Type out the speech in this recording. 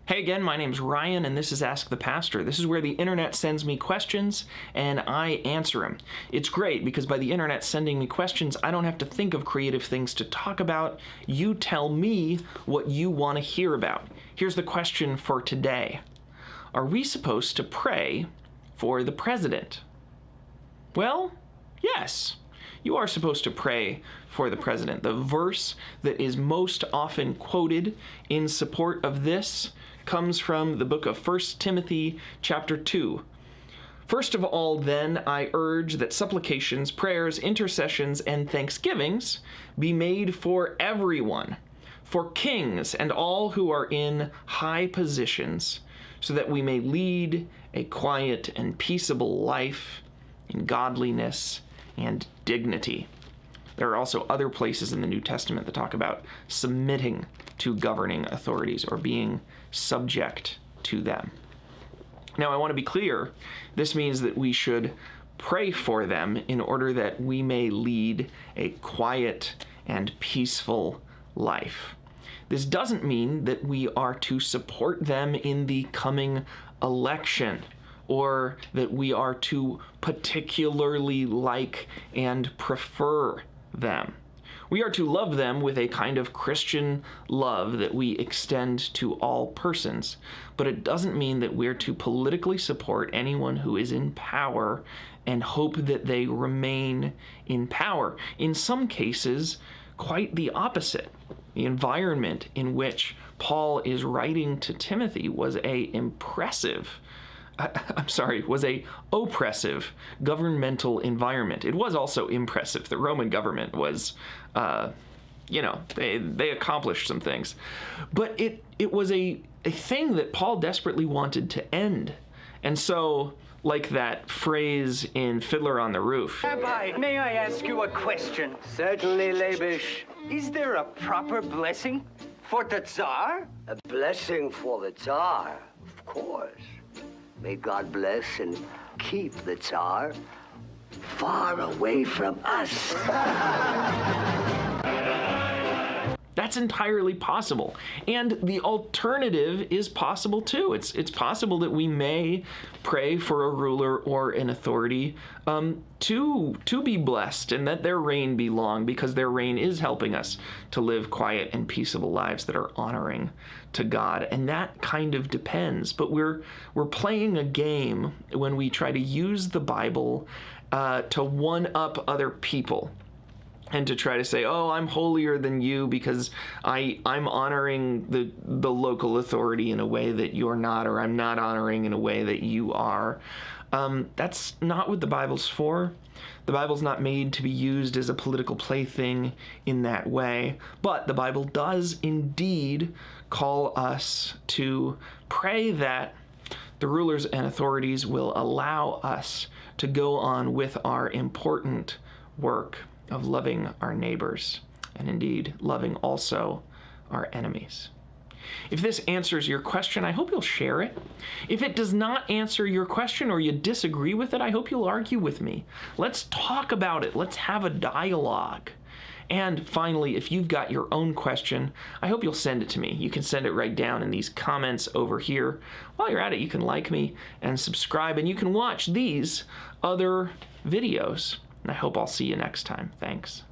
Hey again, my name's Ryan, and this is Ask the Pastor. This is where the internet sends me questions, and I answer them. It's great because by the internet sending me questions, I don't have to think of creative things to talk about. You tell me what you want to hear about. Here's the question for today. Are we supposed to pray for the president? Well, yes. You are supposed to pray for the president. The verse that is most often quoted in support of this comes from the book of 1 Timothy chapter 2. First of all, then, I urge that supplications, prayers, intercessions, and thanksgivings be made for everyone, for kings and all who are in high positions, so that we may lead a quiet and peaceable life in godliness and dignity. There are also other places in the New Testament that talk about submitting to governing authorities or being subject to them. Now, I want to be clear, this means that we should pray for them in order that we may lead a quiet and peaceful life. This doesn't mean that we are to support them in the coming election, or that we are to particularly like and prefer them. We are to love them with a kind of Christian love that we extend to all persons, but it doesn't mean that we're to politically support anyone who is in power and hope that they remain in power. In some cases, quite the opposite. The environment in which Paul is writing to Timothy was a oppressive governmental environment. It was also impressive. The Roman government was, they accomplished some things. But it was a thing that Paul desperately wanted to end. And so, like that phrase in Fiddler on the Roof. Rabbi, may I ask you a question? Certainly, Labish. Is there a proper blessing for the Tsar? A blessing for the Tsar, of course. May God bless and keep the Tsar far away from us. That's entirely possible. And the alternative is possible too. It's possible that we may pray for a ruler or an authority to be blessed and that their reign be long, because their reign is helping us to live quiet and peaceable lives that are honoring to God. And that kind of depends. But we're playing a game when we try to use the Bible to one-up other people. And to try to say, oh, I'm holier than you because I'm honoring the local authority in a way that you're not, or I'm not honoring in a way that you are. That's not what the Bible's for. The Bible's not made to be used as a political plaything in that way. But the Bible does indeed call us to pray that the rulers and authorities will allow us to go on with our important work of loving our neighbors, and indeed loving also our enemies. If this answers your question, I hope you'll share it. If it does not answer your question or you disagree with it, I hope you'll argue with me. Let's talk about it. Let's have a dialogue. And finally, if you've got your own question, I hope you'll send it to me. You can send it right down in these comments over here. While you're at it, you can like me and subscribe, and you can watch these other videos. And I hope I'll see you next time. Thanks.